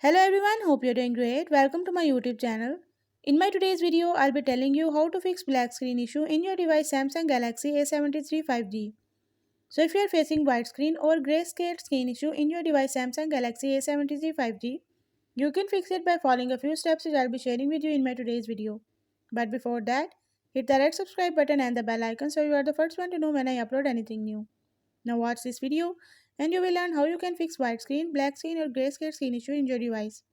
Hello everyone, hope you're doing great. Welcome to my YouTube channel. In my today's video, I'll be telling you how to fix black screen issue in your device Samsung Galaxy A73 5G. So if you're facing white screen or grayscale screen issue in your device Samsung Galaxy A73 5G, you can fix it by following a few steps which I'll be sharing with you in my today's video. But before that, hit the red subscribe button and the bell icon so you are the first one to know when I upload anything new. Now watch this video and you will learn how you can fix white screen, black screen or grayscale screen issue in your device.